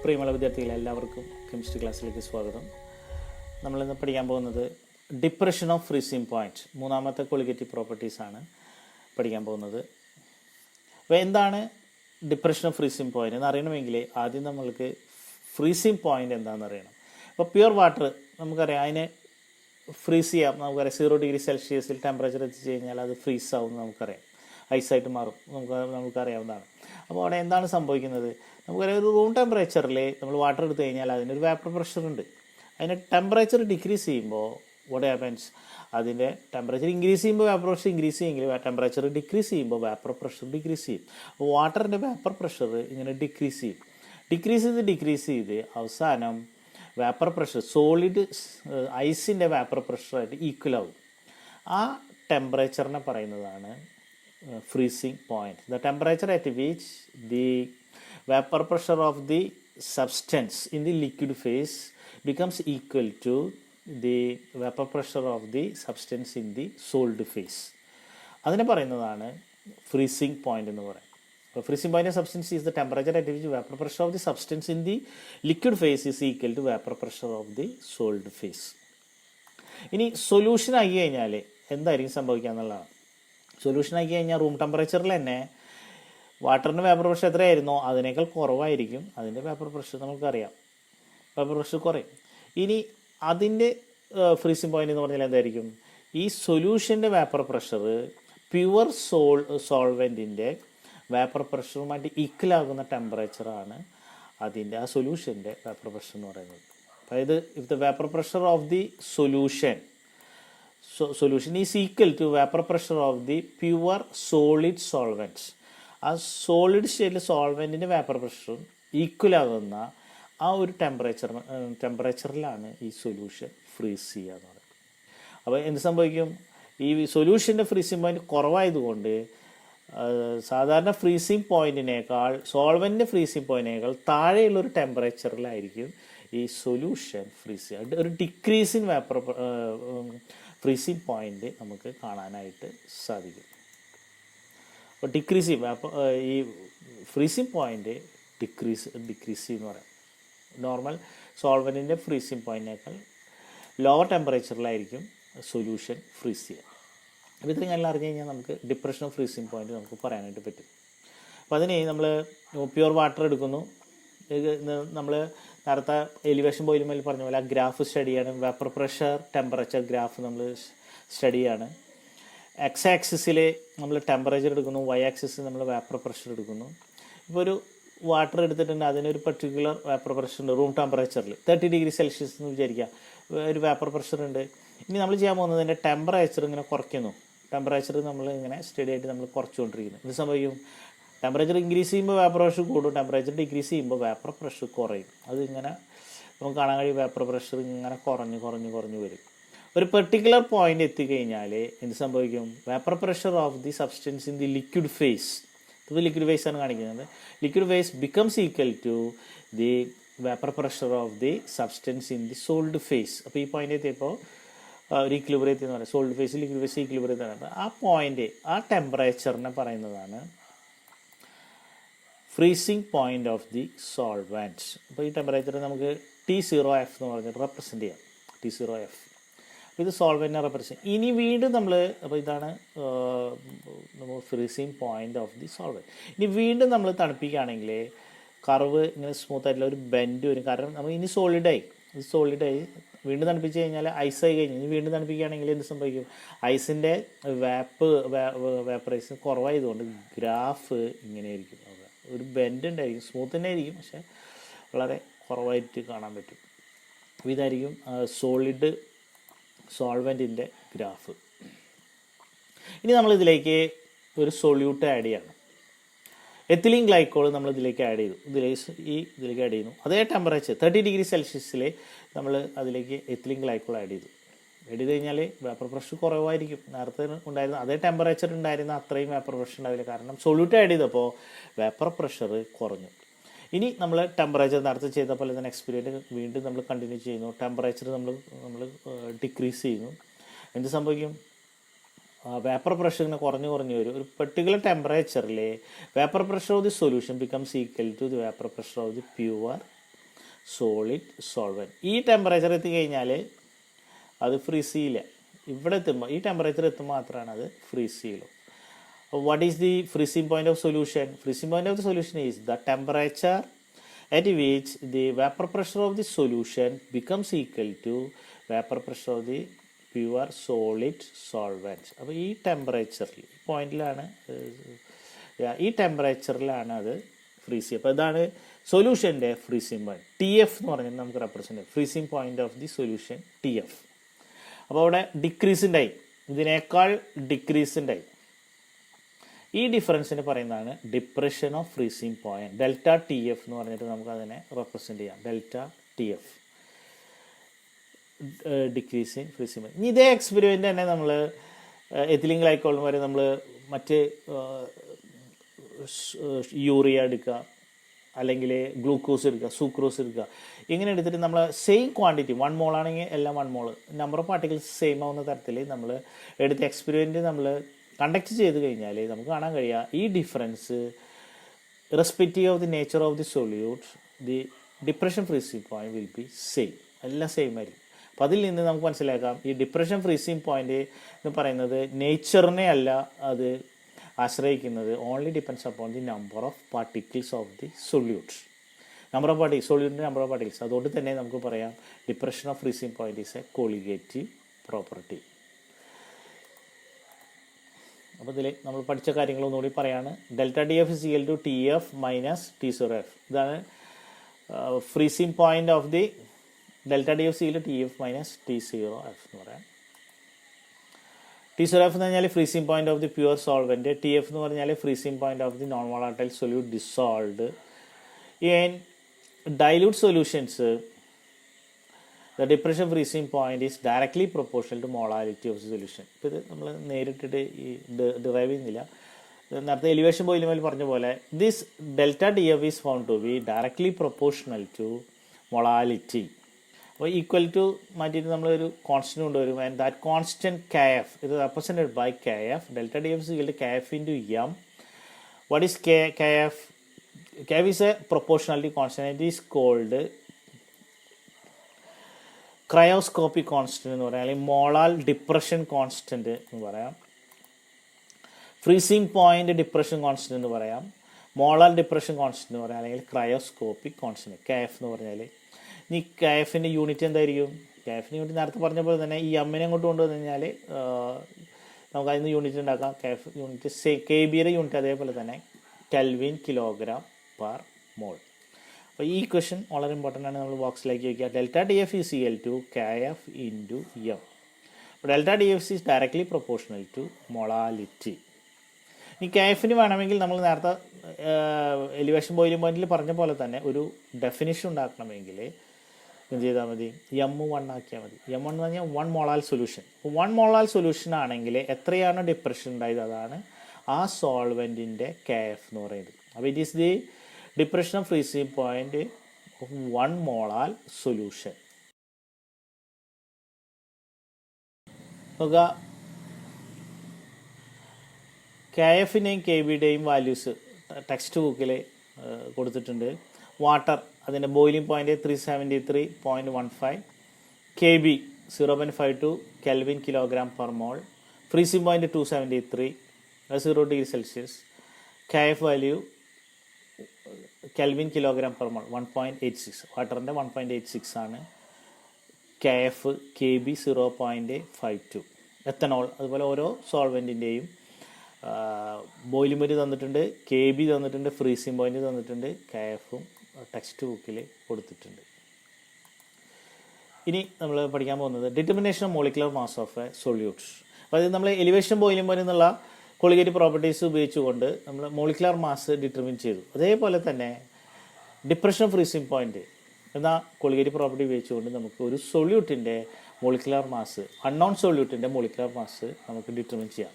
പ്രിയമുള്ള വിദ്യാർത്ഥികളെ എല്ലാവർക്കും കെമിസ്ട്രി ക്ലാസ്സിലേക്ക് സ്വാഗതം. നമ്മളിന്ന് പഠിക്കാൻ പോകുന്നത് ഡിപ്രഷൻ ഓഫ് ഫ്രീസിങ് പോയിൻറ്റ്, മൂന്നാമത്തെ ക്വാളിറ്റേറ്റീവ് പ്രോപ്പർട്ടീസാണ് പഠിക്കാൻ പോകുന്നത്. അപ്പോൾ എന്താണ് ഡിപ്രഷൻ ഓഫ് ഫ്രീസിങ് പോയിൻറ്റ് എന്ന് അറിയണമെങ്കിൽ ആദ്യം നമ്മൾക്ക് ഫ്രീസിങ് പോയിൻറ്റ് എന്താണെന്ന് അറിയണം. അപ്പോൾ പ്യുവർ വാട്ടർ നമുക്കറിയാം, അതിനെ ഫ്രീസ് ചെയ്യാം. നമുക്കറിയാം 0 ഡിഗ്രി സെൽഷ്യസിൽ ടെമ്പറേച്ചർ എത്തിച്ച് കഴിഞ്ഞാൽ അത് ഫ്രീസ് ആവും, നമുക്കറിയാം, ഐസായിട്ട് മാറും, നമുക്കറിയാവുന്നതാണ്. അപ്പോൾ അവിടെ എന്താണ് സംഭവിക്കുന്നത്? നമുക്കറിയാം, ഒരു റൂം ടെമ്പറേച്ചറിൽ നമ്മൾ വാട്ടർ എടുത്തു കഴിഞ്ഞാൽ അതിനൊരു വേപ്പർ പ്രഷർ ഉണ്ട്. അതിൻ്റെ ടെമ്പറേച്ചർ ഡിക്രീസ് ചെയ്യുമ്പോൾ വാട്ട് ഹാപ്പൻസ്, അതിൻ്റെ ടെമ്പറേച്ചർ ഇൻക്രീസ് ചെയ്യുമ്പോൾ വേപ്പർ പ്രഷർ ഇൻക്രീസ് ചെയ്യുമെങ്കിൽ ടെമ്പറേച്ചർ ഡിക്രീസ് ചെയ്യുമ്പോൾ വേപ്പർ പ്രഷർ ഡിക്രീസ് ചെയ്യും. അപ്പോൾ വാട്ടറിൻ്റെ വേപ്പർ പ്രഷർ ഇങ്ങനെ ഡിക്രീസ് ചെയ്ത് അവസാനം വേപ്പർ പ്രഷർ സോളിഡ് ഐസിൻ്റെ വേപ്പർ പ്രഷറായിട്ട് ഈക്വൽ ആവും. ആ ടെമ്പറേച്ചറിനെ പറയുന്നതാണ് freezing point. The temperature at which the vapor pressure of the substance in the liquid phase becomes equal to the vapor pressure of the substance in the solid phase. അതിനെ പറയുന്നതാണ് freezing point എന്ന് പറയും. Freezing point of substance is the temperature at which vapor pressure of the substance in the liquid phase is equal to vapor pressure of the solid phase. ഇനി solution ആക്കി കഴിഞ്ഞാൽ എന്തായിരിക്കും സംഭവിക്കുക എന്നുള്ളതാണ്. സൊല്യൂഷൻ ആക്കി കഴിഞ്ഞാൽ റൂം ടെമ്പറേച്ചറിൽ തന്നെ വാട്ടറിൻ്റെ വേപ്പർ പ്രഷർ എത്രയായിരുന്നോ അതിനേക്കാൾ കുറവായിരിക്കും. അതിൻ്റെ വേപ്പർ പ്രഷർ നമുക്കറിയാം, വേപ്പർ പ്രഷർ കുറയും. ഇനി അതിൻ്റെ ഫ്രീസിങ് പോയിന്റ് എന്ന് പറഞ്ഞാൽ എന്തായിരിക്കും? ഈ സൊല്യൂഷൻ്റെ വേപ്പർ പ്രഷർ പ്യുവർ സോൾവെൻറ്റിൻ്റെ വേപ്പർ പ്രഷറുമായിട്ട് ഈക്വൽ ആകുന്ന ടെമ്പറേച്ചറാണ് അതിൻ്റെ ആ സൊല്യൂഷൻ്റെ വേപ്പർ പ്രഷർ എന്ന് പറയുന്നത്. അതായത് if the vapour pressure of the solution is equal to vapor pressure of the pure solid solvent. ആ സോളിഡ് സ്റ്റേറ്റിൽ സോൾവെൻറ്റിൻ്റെ വേപ്പർ പ്രഷറും ഈക്വൽ ആകുന്ന ആ ഒരു ടെമ്പറേച്ചറിലാണ് ഈ സൊല്യൂഷൻ ഫ്രീസ് ചെയ്യുക എന്ന് പറയുന്നത്. അപ്പോൾ എന്ത് സംഭവിക്കും? ഈ സൊല്യൂഷൻ്റെ ഫ്രീസിങ് പോയിൻറ്റ് കുറവായതുകൊണ്ട് സാധാരണ ഫ്രീസിങ് പോയിൻറ്റിനേക്കാൾ സോൾവെൻറ്റിൻ്റെ ഫ്രീസിങ് പോയിൻറ്റിനേക്കാൾ താഴെയുള്ളൊരു ടെമ്പറേച്ചറിലായിരിക്കും ഈ സൊല്യൂഷൻ ഫ്രീസ് ചെയ്യുക. ഒരു decrease in vapour freezing point നമുക്ക് കാണാനായിട്ട് സാധിക്കും. അപ്പോൾ ഡിക്രീസ് ചെയ്യും, അപ്പോൾ ഈ ഫ്രീസിങ് പോയിൻ്റ് ഡിക്രീസ് എന്ന് പറയാം. നോർമൽ സോൾവെൻറ്റിൻ്റെ ഫ്രീസിങ് പോയിൻറ്റിനേക്കാൾ ലോവർ ടെമ്പറേച്ചറിലായിരിക്കും സൊല്യൂഷൻ ഫ്രീസ് ചെയ്യുക. അപ്പോൾ ഇത്രയും എല്ലാം അറിഞ്ഞു കഴിഞ്ഞാൽ നമുക്ക് ഡിപ്രഷൻ ഓഫ് ഫ്രീസിങ് പോയിൻ്റ് നമുക്ക് പറയാനായിട്ട് പറ്റും. അപ്പോൾ അതിന് നമ്മൾ പ്യുവർ വാട്ടർ എടുക്കുന്നു. നമ്മൾ നേരത്തെ എലിവേഷൻ ബോയിലുമേൽ പറഞ്ഞ പോലെ ആ ഗ്രാഫ് സ്റ്റഡിയാണ്. വേപ്പർ പ്രഷർ ടെമ്പറേച്ചർ ഗ്രാഫ് നമ്മൾ സ്റ്റഡിയാണ്. എക്സ് ആക്സിസിൽ നമ്മൾ ടെമ്പറേച്ചർ എടുക്കുന്നു, വൈ ആക്സിസിൽ നമ്മൾ വേപ്പർ പ്രഷർ എടുക്കുന്നു. ഇപ്പോൾ ഒരു വാട്ടർ എടുത്തിട്ടുണ്ട്, അതിനൊരു പർട്ടിക്കുലർ വേപ്പർ പ്രഷർ ഉണ്ട്. റൂം ടെമ്പറേച്ചറിൽ 30 ഡിഗ്രി സെൽഷ്യസ് എന്ന് വിചാരിക്കുക, ഒരു വേപ്പർ പ്രഷർ ഉണ്ട്. ഇനി നമ്മൾ ചെയ്യാൻ പോകുന്നത് അതിൻ്റെ ടെമ്പറേച്ചർ ഇങ്ങനെ കുറയ്ക്കുന്നു. ടെമ്പറേച്ചർ നമ്മൾ ഇങ്ങനെ സ്റ്റഡി ആയിട്ട് നമ്മൾ കുറച്ചുകൊണ്ടിരിക്കുന്നു. ഇത് സംഭവിക്കും, ടെമ്പറേച്ചർ ഇൻക്രീസ് ചെയ്യുമ്പോൾ വേപ്പർ പ്രഷർ കൂടും, ടെമ്പറേച്ചർ ഡിക്രീസ് ചെയ്യുമ്പോൾ വേപ്പർ പ്രഷർ കുറയും. അതിങ്ങനെ നമുക്ക് കാണാൻ കഴിയും, വേപ്പർ പ്രഷർ ഇങ്ങനെ കുറഞ്ഞ് വരും. ഒരു പെർട്ടിക്കുലർ പോയിന്റ് എത്തിക്കഴിഞ്ഞാൽ എന്ത് സംഭവിക്കും? Vapour pressure of the substance in the liquid phase, ഇത് ലിക്വിഡ് ഫേസ് ആണ് കാണിക്കുന്നത്, liquid phase becomes equal to the vapour pressure of the substance in the solid phase. അപ്പോൾ ഈ പോയിന്റ് എത്തിയപ്പോൾ ഒരു ഇക്വിലിബ്രിയത്തിൽ എന്ന് പറയുന്നത്, സോൾഡ് ഫേസ് ലിക്വിഡ് ഫേസ് ഇക്വിലിബ്രിയത്തിൽ എന്ന് പറയുന്നത്, ആ പോയിന്റ് ആ ടെമ്പറേച്ചറിനെ പറയുന്നതാണ് freezing point of the solvent. അപ്പോൾ ഈ ടെമ്പറേച്ചർ നമുക്ക് T0F എന്ന് പറഞ്ഞിട്ട് റെപ്രസെൻറ്റ് ചെയ്യാം. T0F ഇത് സോൾവെൻറ്റിനെ റെപ്രസെൻറ്റ്. ഇനി വീണ്ടും നമ്മൾ, അപ്പോൾ ഇതാണ് freezing point of the solvent. ഇനി വീണ്ടും നമ്മൾ തണുപ്പിക്കുകയാണെങ്കിൽ കർവ് ഇങ്ങനെ സ്മൂത്ത് ആയിട്ടുള്ള ഒരു ബെൻഡ് വരും. കാരണം നമ്മൾ ഇനി സോളിഡായി വീണ്ടും തണുപ്പിച്ച് കഴിഞ്ഞാൽ ഐസായി കഴിഞ്ഞ് ഇനി വീണ്ടും തണുപ്പിക്കുകയാണെങ്കിൽ എന്ത് സംഭവിക്കും? ഐസിൻ്റെ വേപ്പറൈസ് കുറവായതുകൊണ്ട് ഗ്രാഫ് ഇങ്ങനെയായിരിക്കും, ഒരു ബെൻഡ് ഉണ്ടായിരിക്കും, സ്മൂത്ത് തന്നെ ആയിരിക്കും, പക്ഷെ വളരെ കുറവായിട്ട് കാണാൻ പറ്റും. അപ്പോൾ ഇതായിരിക്കും സോളിഡ് സോൾവെൻറ്റിൻ്റെ ഗ്രാഫ്. ഇനി നമ്മളിതിലേക്ക് ഒരു സൊല്യൂട്ട് ആഡ് ചെയ്യണം. എത്തിലീൻ ഗ്ലൈക്കോൾ നമ്മൾ ഇതിലേക്ക് ആഡ് ചെയ്തു, ഇതിലേക്ക് ആഡ് ചെയ്യുന്നു. അതേ ടെമ്പറേച്ചർ 30 ഡിഗ്രി സെൽഷ്യസിൽ നമ്മൾ അതിലേക്ക് എത്തിലീൻ ഗ്ലൈക്കോൾ ആഡ് ചെയ്തു കഴിഞ്ഞാൽ വേപ്പർ പ്രഷർ കുറവായിരിക്കും. നേരത്തെ ഉണ്ടായിരുന്ന അതേ ടെമ്പറേച്ചർ ഉണ്ടായിരുന്ന അത്രയും വേപ്പർ പ്രഷർ ഉണ്ടാവില്ല, കാരണം സൊല്യൂട്ട് ആഡ് ചെയ്തപ്പോൾ വേപ്പർ പ്രഷർ കുറഞ്ഞു. ഇനി നമ്മൾ ടെമ്പറേച്ചർ നേരത്തെ ചെയ്ത പോലെ തന്നെ എക്സ്പെരിമെൻറ്റ് വീണ്ടും നമ്മൾ കണ്ടിന്യൂ ചെയ്യുന്നു. ടെമ്പറേച്ചർ നമ്മൾ ഡിക്രീസ് ചെയ്യുന്നു. എന്ത് സംഭവിക്കും? വേപ്പർ പ്രഷർ ഇങ്ങനെ കുറഞ്ഞു വരും. ഒരു പെർട്ടിക്കുലർ ടെമ്പറേച്ചറിൽ vapour pressure of the solution becomes equal to the vapour pressure of the pure solid solvent. ഈ ടെമ്പറേച്ചർ എത്തിക്കഴിഞ്ഞാൽ അത് ഫ്രീസ് ചെയ്യില്ല. ഇവിടെ എത്തുമ്പോൾ ഈ ടെമ്പറേച്ചർ എത്തുമ്പോൾ മാത്രമാണ് അത് ഫ്രീസ് ചെയ്യുള്ളൂ. What is the freezing point of solution? Freezing point of the solution is the temperature at which the vapor pressure of the solution becomes equal to vapor pressure of the pure solid solvent. അപ്പോൾ ഈ ടെമ്പറേച്ചറിൽ പോയിന്റിലാണ് ഈ ടെമ്പറേച്ചറിലാണ് അത് freeze ചെയ്യുക. അപ്പോൾ ഇതാണ് സൊല്യൂഷൻ്റെ freezing point. TF എന്ന് പറഞ്ഞാൽ നമുക്ക് റെപ്രസെൻ്റ് ചെയ്യാം freezing point of the solution TF. അപ്പോൾ അവിടെ ഡിക്രീസ് ഉണ്ടായി, ഇതിനേക്കാൾ ഡിക്രീസ് ഉണ്ടായി. ഈ ഡിഫറൻസിന് പറയുന്നതാണ് depression of freezing point. Delta TF എന്ന് പറഞ്ഞിട്ട് നമുക്ക് അതിനെ റെപ്രസെൻ്റ് ചെയ്യാം. Delta TF decreasing freezing point. ഇനി ഇതേ എക്സ്പെരിമെൻ്റ് തന്നെ നമ്മൾ എത്തിലീൻ ഗ്ലൈക്കോളിന് വരെ നമ്മൾ മറ്റ് യൂറിയ എടുക്കുക, അല്ലെങ്കിൽ ഗ്ലൂക്കോസ് എടുക്കുക, സൂക്രോസ് എടുക്കുക. ഇങ്ങനെ എടുത്തിട്ട് നമ്മൾ സെയിം ക്വാണ്ടിറ്റി 1 മോൾ ആണെങ്കിൽ എല്ലാം 1 മോൾ നമ്പർ ഓഫ് പാർട്ടിക്കിൾസ് സെയിം ആവുന്ന തരത്തിൽ നമ്മൾ എടുത്ത എക്സ്പെരിമെൻറ്റ് നമ്മൾ കണ്ടക്ട് ചെയ്ത് കഴിഞ്ഞാൽ നമുക്ക് കാണാൻ കഴിയുക ഈ difference respective of the nature of the solute the depression freezing point will be same, എല്ലാം സെയിം ആയിരിക്കും. അപ്പോൾ അതിൽ നിന്ന് നമുക്ക് മനസ്സിലാക്കാം ഈ ഡിപ്രഷൻ ഫ്രീസിങ് പോയിന്റ് എന്ന് പറയുന്നത് നേച്ചറിനെ അല്ല അത് ആശ്രയിക്കുന്നത്, only depends upon the number of particles of the സൊല്യൂട്ട്. നമ്പർ ഓഫ് പാർട്ടിക്കിൾസ്, സൊല്യൂട്ടിൻ്റെ നമ്പർ ഓഫ് പാർട്ടിക്കിൾസ്. അതുകൊണ്ട് തന്നെ നമുക്ക് പറയാം depression of freezing point is a colligative property. അപ്പോൾ ഇതിൽ നമ്മൾ പഠിച്ച കാര്യങ്ങളൊന്നുകൂടി പറയാണ്. Delta DF is equal to TF minus T0F. ഇതാണ് freezing point of the delta DF is equal to TF minus T0F എന്ന് പറയാം. T0F എന്ന് പറഞ്ഞാൽ freezing point of the pure solvent. TF എന്ന് പറഞ്ഞാൽ freezing point of the non volatile solute dissolved. In dilute solutions the depression freezing point is directly proportional to molarity of the solution. ഇപ്പോൾ ഇത് നമ്മൾ നേരിട്ടിട്ട് ഈ derive ചെയ്യുന്നില്ല. നേരത്തെ elevation ബോയിലുമേൽ പറഞ്ഞ പോലെ this delta DF is found to be directly proportional to molality. അപ്പോൾ equal to മാറ്റിയിട്ട് നമ്മളൊരു കോൺസ്റ്റന്റ് കൊണ്ടുവരും. ആൻഡ് ദാറ്റ് കോൺസ്റ്റന്റ് KF ഇത് represented by KF. Delta DF is equal to KF into M. What is KF? KF is a proportionality constant. It is called cryoscopic constant എന്ന് പറയാം, അല്ലെങ്കിൽ molal depression constant എന്ന് പറയാം, freezing point depression constant എന്ന് പറയാം, molal depression constant എന്ന് പറയാം, അല്ലെങ്കിൽ ക്രയോസ്കോപ്പിക് കോൺസ്റ്റന്റ് KF എന്ന് പറഞ്ഞാൽ. ഇനി KFൻ്റെ യൂണിറ്റ് എന്തായിരിക്കും? KFൻ്റെ യൂണിറ്റ് നേരത്തെ പറഞ്ഞ പോലെ തന്നെ ഈ എമ്മിനെ അങ്ങോട്ട് കൊണ്ടുവന്നു കഴിഞ്ഞാൽ നമുക്ക് അതിന് യൂണിറ്റ് ഉണ്ടാക്കാം. KF യൂണിറ്റ് KBയുടെ യൂണിറ്റ് അതേപോലെ തന്നെ കെൽവിൻ കിലോഗ്രാം പെർ മോൾ. അപ്പോൾ ഈ ക്വസ്റ്റ്യൻ വളരെ ഇമ്പോർട്ടൻ്റ് ആണ്, നമ്മൾ ബോക്സിലേക്ക് വയ്ക്കുക. Delta DF is equal to KF into M. അപ്പോൾ delta DF is directly proportional to molality. ഈ KFന് വേണമെങ്കിൽ നമ്മൾ നേരത്തെ എലിവേഷൻ ബോയിലിംഗ് പോയിന്റിൽ പറഞ്ഞ പോലെ തന്നെ ഒരു ഡെഫിനിഷൻ ഉണ്ടാക്കണമെങ്കിൽ എന്ത് ചെയ്താൽ മതി? M1 ആക്കിയാൽ മതി. M1 എന്ന് പറഞ്ഞാൽ 1 മോളാൽ സൊല്യൂഷൻ. 1 മോളാൽ സൊല്യൂഷൻ ആണെങ്കിൽ എത്രയാണ് ഡിപ്രഷൻ ഉണ്ടായത് അതാണ് ആ സോൾവെൻറ്റിൻ്റെ KF എന്ന് പറയുന്നത്. അപ്പോൾ it is the depression of freezing point of 1 molar solution. നോക്കുക, KFൻ്റെയും KBയുടെയും വാല്യൂസ് ടെക്സ്റ്റ് ബുക്കിൽ കൊടുത്തിട്ടുണ്ട്. വാട്ടർ അതിൻ്റെ boiling point 373.15, KB 0.52 kelvin kilogram per mole, freezing point 273 0 degree Celsius, KF value kelvin kilogram per mole 1.86. വാട്ടറിൻ്റെ 1.86 ആണ്. KF, KB 0.52. Ethanol അതുപോലെ ഓരോ സോൾവെൻറ്റിൻ്റെയും boiling point തന്നിട്ടുണ്ട്, KB തന്നിട്ടുണ്ട്, ഫ്രീസിംഗ് പോയിന്റ് തന്നിട്ടുണ്ട്, KFും ടെക്സ്റ്റ് ബുക്കിൽ കൊടുത്തിട്ടുണ്ട്. ഇനി നമ്മൾ പഠിക്കാൻ പോകുന്നത് determination of molecular mass of a solutes. അപ്പോൾ അത് നമ്മൾ എലിവേഷൻ ബോയിലിംഗ് പോയിന്റ് എന്നുള്ള കൊളിഗേറ്റീവ് പ്രോപ്പർട്ടീസ് ഉപയോഗിച്ചുകൊണ്ട് നമ്മൾ മോളിക്കുലർ മാസ് ഡിറ്റർമിൻ ചെയ്തു. അതേപോലെ തന്നെ ഡിപ്രഷൻ ഫ്രീസിംഗ് പോയിന്റ് എന്ന കൊളിഗേറ്റീവ് പ്രോപ്പർട്ടി ഉപയോഗിച്ചുകൊണ്ട് നമുക്ക് ഒരു സൊല്യൂട്ടിൻ്റെ മോളിക്കുലർ മാസ്, അൺനോൺ സൊല്യൂട്ടിൻ്റെ മോളിക്കുലർ മാസ് നമുക്ക് ഡിറ്റർമിൻ ചെയ്യാം.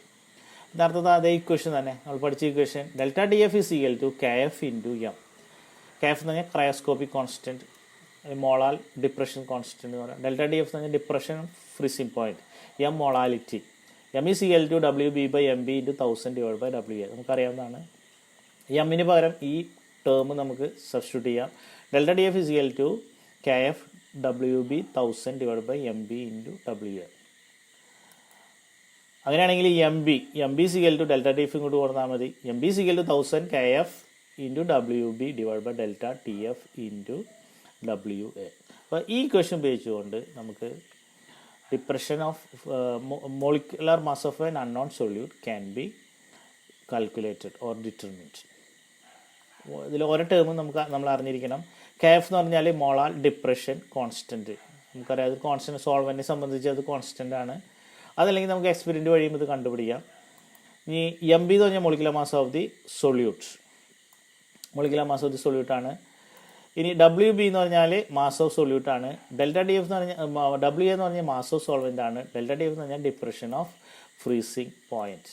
യഥാർത്ഥത്തിൽ അതേ ഇക്വേഷൻ തന്നെ നമ്മൾ പഠിച്ച equation delta DF is equal to KF into M. KF എന്ന് പറഞ്ഞാൽ cryoscopic constant, molal depression constant എന്ന് പറയാം. ഡെൽറ്റ DF എന്ന് പറഞ്ഞാൽ depression freezing point, M മോളാലിറ്റി. M is equal to WB/MB into 1000/WA. നമുക്കറിയാവുന്നതാണ്. എമ്മിന് പകരം ഈ ടേം നമുക്ക് സബ്സ്റ്റിറ്റ്യൂട്ട് ചെയ്യാം. Delta DF is equal to KF WB 1000 divide by MB into WA. അങ്ങനെയാണെങ്കിൽ M B equal to delta T F ഇങ്ങോട്ട് കൊടുത്താൽ മതി. MB equal to 1000 KF into WB divide by delta TF into WA. അപ്പോൾ ഈ equation ഉപയോഗിച്ചുകൊണ്ട് നമുക്ക് depression of molecular mass of an unknown solute can be calculated or determined. ഇതിൽ ഓരോ ടേമും നമ്മൾ അറിഞ്ഞിരിക്കണം. KF എന്ന് പറഞ്ഞാൽ മോളാർ ഡിപ്രഷൻ കോൺസ്റ്റൻറ്റ്. നമുക്കറിയാം അത് കോൺസ്റ്റൻറ്റ്, സോൾവെൻറ്റിനെ സംബന്ധിച്ച് അത് കോൺസ്റ്റൻ്റ് ആണ്. അതല്ലെങ്കിൽ നമുക്ക് എക്സ്പെരിമെൻ്റ് വഴിയും ഇത് കണ്ടുപിടിക്കാം. ഇനി MB എന്ന് പറഞ്ഞാൽ മോളിക്കുലർ മാസ് ഓഫ് ദി സൊല്യൂട്ട്, മോളിക്കുലർ മാസ് ഓഫ് ദി സൊല്യൂട്ടാണ്. ഇനി WB എന്ന് പറഞ്ഞാൽ മാസ് ഓഫ് സൊല്യൂട്ടാണ്. ഡെൽറ്റ DF എന്ന് പറഞ്ഞാൽ WA എന്ന് പറഞ്ഞാൽ മാസ് ഓഫ് സോൾവെൻ്റ് ആണ്. ഡെൽറ്റ DF എന്ന് പറഞ്ഞാൽ ഡിപ്രഷൻ ഓഫ് ഫ്രീസിങ് പോയിൻറ്റ്.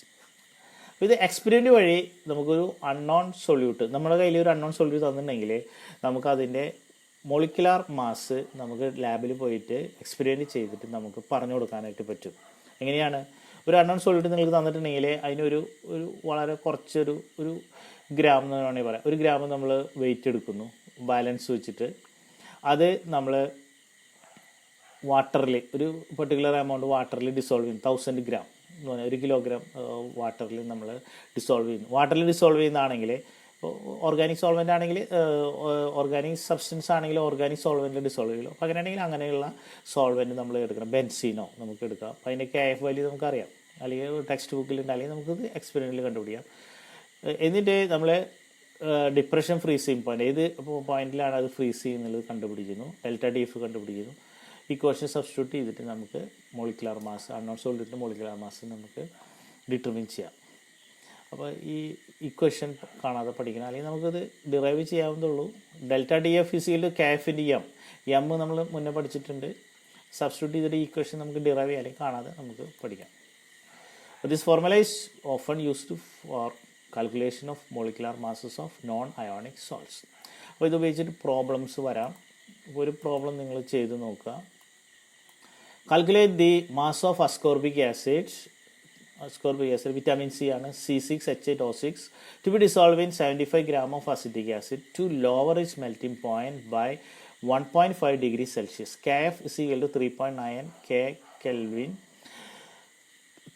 ഇത് എക്സ്പെരിമെൻ്റ് വഴി നമുക്കൊരു അൺനോൺ സൊല്യൂട്ട്, നമ്മുടെ കയ്യിൽ ഒരു അൺനോൺ സൊല്യൂട്ട് തന്നിട്ടുണ്ടെങ്കിൽ നമുക്കതിൻ്റെ മോളിക്കുലാർ മാസ് നമുക്ക് ലാബിൽ പോയിട്ട് എക്സ്പെരിമെൻ്റ് ചെയ്തിട്ട് നമുക്ക് പറഞ്ഞു കൊടുക്കാനായിട്ട് പറ്റും. എങ്ങനെയാണ്? ഒരു അൺനോൺ സൊല്യൂട്ട് നിങ്ങൾക്ക് തന്നിട്ടുണ്ടെങ്കിൽ അതിനൊരു വളരെ കുറച്ചൊരു ഗ്രാം എന്ന് വേണമെങ്കിൽ പറയാം. 1 ഗ്രാം നമ്മൾ വെയിറ്റ് എടുക്കുന്നു ബാലൻസ് വെച്ചിട്ട്. അത് നമ്മൾ വാട്ടറിൽ ഒരു പെർട്ടിക്കുലർ എമൗണ്ട് വാട്ടറിൽ ഡിസോൾവ് ചെയ്യുന്നു. 1000 ഗ്രാം എന്ന് പറഞ്ഞാൽ 1 കിലോഗ്രാം വാട്ടറിൽ നമ്മൾ ഡിസോൾവ് ചെയ്യുന്നു. വാട്ടറിൽ ഡിസോൾവ് ചെയ്യുന്നതാണെങ്കിൽ ഓർഗാനിക് സോൾവെൻ്റ് ആണെങ്കിൽ ഓർഗാനിക് സബ്സ്റ്റൻസ് ആണെങ്കിൽ ഓർഗാനിക് സോൾവെൻറ്റിൽ ഡിസോൾവ് ചെയ്യുമല്ലോ. അപ്പോൾ അങ്ങനെയാണെങ്കിൽ അങ്ങനെയുള്ള സോൾവെൻറ്റ് നമ്മൾ എടുക്കണം. ബെൻസീനോ നമുക്ക് എടുക്കാം. അപ്പോൾ അതിൻ്റെ KF വാല്യൂ നമുക്കറിയാം, അല്ലെങ്കിൽ ടെക്സ്റ്റ് ബുക്കിലുണ്ട്, അല്ലെങ്കിൽ നമുക്കിത് എക്സ്പെരിമെൻറ്റിൽ കണ്ടുപിടിക്കാം. എന്നിട്ട് നമ്മൾ ഡിപ്രഷൻ ഫ്രീസിങ് പോയിൻ്റ്, ഏത് പോയിന്റിലാണ് അത് ഫ്രീസ് ചെയ്യുന്നത് കണ്ടുപിടിക്കുന്നു. ഡെൽറ്റ DF കണ്ടുപിടിക്കുന്നു. ഇക്വേഷൻ സബ്സ്റ്റിറ്റ്യൂട്ട് ചെയ്തിട്ട് നമുക്ക് മോളിക്കുലർ മാസ്, അൺനോൺ സോൾവെൻറ്റിൻ്റെ മോളിക്കുലർ മാസ് നമുക്ക് ഡിറ്റർമിൻ ചെയ്യാം. അപ്പോൾ ഈ ഇക്വേഷൻ കാണാതെ പഠിക്കണം, അല്ലെങ്കിൽ നമുക്കത് ഡിറൈവ് ചെയ്യാവുന്നതുള്ളൂ. Delta DF equal KF into M നമ്മൾ മുന്നേ പഠിച്ചിട്ടുണ്ട്. സബ്സ്റ്റിറ്റ്യൂട്ട് ചെയ്തിട്ട് ഈ ഇക്വേഷൻ നമുക്ക് ഡിറൈവ് ചെയ്യാൻ കാണാതെ നമുക്ക് പഠിക്കാം. This formula is often used for calculation of molecular masses of non ionic salts. അപ്പോൾ ഇത് ഉപയോഗിച്ചിട്ട് പ്രോബ്ലംസ് വരാം. ഒരു പ്രോബ്ലം നിങ്ങൾ ചെയ്ത് നോക്കുക. Calculate the mass of ascorbic acid vitamin C ആണ്, C6H8O6 to be dissolved in 75 gram of acetic acid to lower its melting point by 1.5 degrees Celsius. KF is equal to 3.9 K Kelvin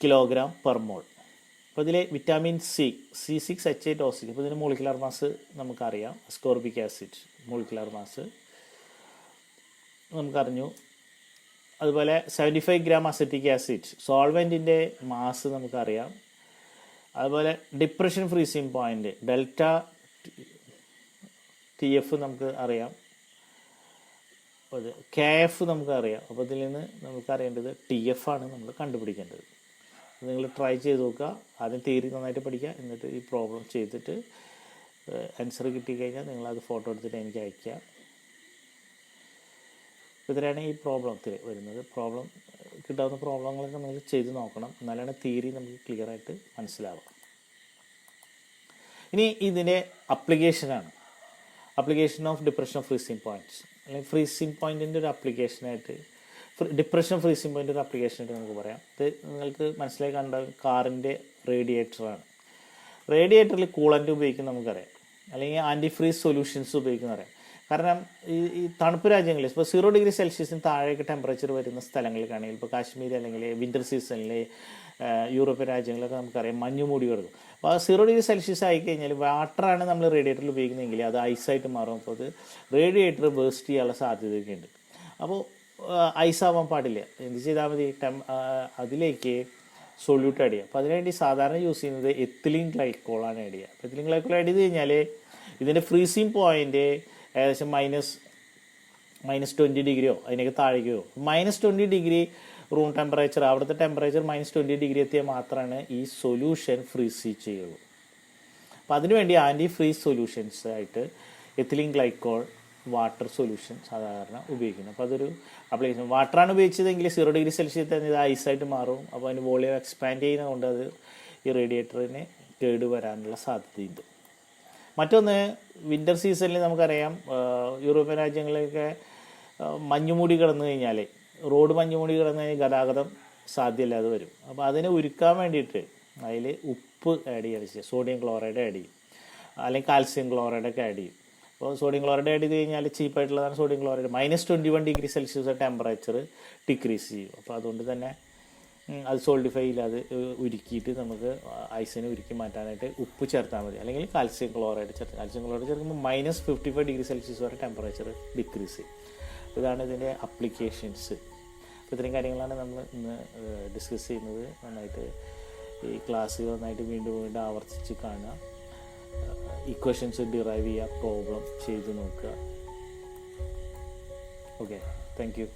kilogram per mole. അപ്പോൾ ഇതിൽ vitamin C6H8O6, അപ്പോൾ ഇതിന് molecular mass നമുക്കറിയാം. Ascorbic acid molecular mass നമുക്കറിഞ്ഞു. അതുപോലെ 75 gram acetic acid സോൾവെൻറ്റിൻ്റെ mass നമുക്കറിയാം. അതുപോലെ depression freezing point delta TF നമുക്ക് അറിയാം. അത് KF നമുക്കറിയാം. അപ്പോൾ ഇതിൽ നിന്ന് നമുക്കറിയേണ്ടത് TF ആണ് നമ്മൾ കണ്ടുപിടിക്കേണ്ടത്. നിങ്ങൾ ട്രൈ ചെയ്ത് നോക്കുക. ആദ്യം തിയറി നന്നായിട്ട് പഠിക്കുക, എന്നിട്ട് ഈ പ്രോബ്ലം ചെയ്തിട്ട് ആൻസർ കിട്ടിക്കഴിഞ്ഞാൽ നിങ്ങളത് ഫോട്ടോ എടുത്തിട്ട് എനിക്ക് അയയ്ക്കുക. ഇതിലാണ് ഈ പ്രോബ്ലത്തിൽ വരുന്നത്. പ്രോബ്ലം കിട്ടാവുന്ന പ്രോബ്ലങ്ങളൊക്കെ നമ്മൾ ചെയ്ത് നോക്കണം, എന്നാലാണ് തിയറി നമുക്ക് ക്ലിയർ ആയിട്ട് മനസ്സിലാവുക. ഇനി ഇതിൻ്റെ അപ്ലിക്കേഷനാണ്. Application of depression of freezing points, അല്ലെങ്കിൽ ഫ്രീസിങ് പോയിൻറ്റിൻ്റെ ഒരു അപ്ലിക്കേഷനായിട്ട്, ഡിപ്രഷൻ ഫ്രീസിങ് പോയിൻ്റ് ഒരു അപ്ലിക്കേഷനായിട്ട് നമുക്ക് പറയാം. ഇത് നിങ്ങൾക്ക് മനസ്സിലായി കണ്ട കാറിൻ്റെ റേഡിയേറ്ററാണ്. റേഡിയേറ്ററിൽ കൂളൻ്റ് ഉപയോഗിക്കുന്ന നമുക്കറിയാം, അല്ലെങ്കിൽ ആൻറ്റി ഫ്രീസ് സൊല്യൂഷൻസ് ഉപയോഗിക്കുന്ന അറിയാം. കാരണം ഈ തണുപ്പ് രാജ്യങ്ങളിൽ ഇപ്പോൾ 0 ഡിഗ്രി സെൽഷ്യസിന് താഴേക്ക് ടെമ്പറേച്ചർ വരുന്ന സ്ഥലങ്ങളിലാണെങ്കിൽ, ഇപ്പോൾ കാശ്മീർ അല്ലെങ്കിൽ വിൻ്റർ സീസണിൽ യൂറോപ്യൻ രാജ്യങ്ങളിലൊക്കെ നമുക്കറിയാം മഞ്ഞ് മൂടി കിടക്കും. അപ്പോൾ 0 ഡിഗ്രി സെൽഷ്യസ് ആയിക്കഴിഞ്ഞാൽ വാട്ടറാണ് നമ്മൾ റേഡിയേറ്ററിൽ ഉപയോഗിക്കുന്നതെങ്കിൽ അത് ഐസായിട്ട് മാറും. അപ്പോൾ അത് റേഡിയേറ്റർ ബേസ്റ്റ് ചെയ്യാനുള്ള സാധ്യതയൊക്കെ ഉണ്ട്. അപ്പോൾ ഐസാവാൻ പാടില്ല. എന്ത് ചെയ്താൽ മതി? അതിലേക്ക് സൊല്യൂട്ട് ആഡ് ചെയ്യുക. അപ്പോൾ അതിനുവേണ്ടി സാധാരണ യൂസ് ചെയ്യുന്നത് എത്തിലീൻ ഗ്ലൈക്കോളാണ് ആഡ് ചെയ്യുക. അപ്പോൾ എത്തിലീൻ ഗ്ലൈക്കോൾ ആഡ് ചെയ്ത് കഴിഞ്ഞാൽ ഇതിൻ്റെ ഫ്രീസിങ് പോയിൻ്റ് ഏകദേശം -20 ഡിഗ്രിയോ അതിനൊക്കെ താഴേക്കോ, -20 ഡിഗ്രി റൂം ടെമ്പറേച്ചർ, അവിടുത്തെ ടെമ്പറേച്ചർ -20 ഡിഗ്രി എത്തിയാൽ മാത്രമാണ് ഈ സൊല്യൂഷൻ ഫ്രീസ് ചെയ്യുള്ളൂ. അപ്പോൾ അതിനുവേണ്ടി ആൻറ്റി ഫ്രീസ് സൊല്യൂഷൻസ് ആയിട്ട് എത്തിലീൻ ഗ്ലൈക്കോൾ വാട്ടർ സൊല്യൂഷൻ സാധാരണ ഉപയോഗിക്കുന്നു. അപ്പോൾ അതൊരു അപ്ലിക്കേഷൻ. വാട്ടറാണ് ഉപയോഗിച്ചതെങ്കിൽ 0 ഡിഗ്രി സെൽഷ്യസ് തന്നെ ഇത് ഐസായിട്ട് മാറും. അപ്പോൾ അതിന് വോളിയം എക്സ്പാൻഡ് ചെയ്യുന്നതുകൊണ്ട് അത് ഈ റേഡിയേറ്ററിന് കേട് വരാനുള്ള സാധ്യതയുണ്ട്. മറ്റൊന്ന്, വിൻ്റർ സീസണിൽ നമുക്കറിയാം യൂറോപ്യൻ രാജ്യങ്ങളിലൊക്കെ മഞ്ഞുമൂടി കിടന്നു കഴിഞ്ഞാൽ, റോഡ് മഞ്ഞുമൂടി കിടന്നു കഴിഞ്ഞാൽ ഗതാഗതം സാധ്യമല്ലാതെ വരും. അപ്പോൾ അതിനെ ഉരുക്കാൻ വേണ്ടിയിട്ട് അതിൽ ഉപ്പ് ആഡ് ചെയ്യുക, സോഡിയം ക്ലോറൈഡ് ആഡ് ചെയ്യും, അല്ലെങ്കിൽ കാൽസ്യം ക്ലോറൈഡൊക്കെ ആഡ് ചെയ്യും. അപ്പോൾ സോഡിയം ക്ലോറൈഡ് ആഡ് ചെയ്ത് കഴിഞ്ഞാൽ ചീപ്പായിട്ടുള്ളതാണ് sodium chloride. -21°C temperature decrease ചെയ്യും. അപ്പോൾ അതുകൊണ്ട് തന്നെ അത് സോൾഡിഫൈ ഇല്ലാതെ ഉരുക്കിയിട്ട് നമുക്ക് ഐസിനെ ഉരുക്കി മാറ്റാനായിട്ട് ഉപ്പ് ചേർത്താൽ മതി, അല്ലെങ്കിൽ കാൽസ്യം ക്ലോറൈഡ് ചേർത്ത്. കാൽസ്യം ക്ലോറൈഡ് ചേർക്കുമ്പോൾ -55°C വരെ ടെമ്പറേച്ചർ ഡിക്രീസ് ചെയ്യും. ഇതാണ് ഇതിൻ്റെ അപ്ലിക്കേഷൻസ്. അപ്പോൾ ഇത്രയും കാര്യങ്ങളാണ് നമ്മൾ ഇന്ന് ഡിസ്കസ് ചെയ്യുന്നത്. നന്നായിട്ട് ഈ ക്ലാസ് നന്നായിട്ട് വീണ്ടും വീണ്ടും ആവർത്തിച്ച് കാണുക, ഇക്വേഷൻസ് ഡിറൈവ് ചെയ്യുക, പ്രോബ്ലം ചെയ്ത് നോക്കുക. Okay, thank you.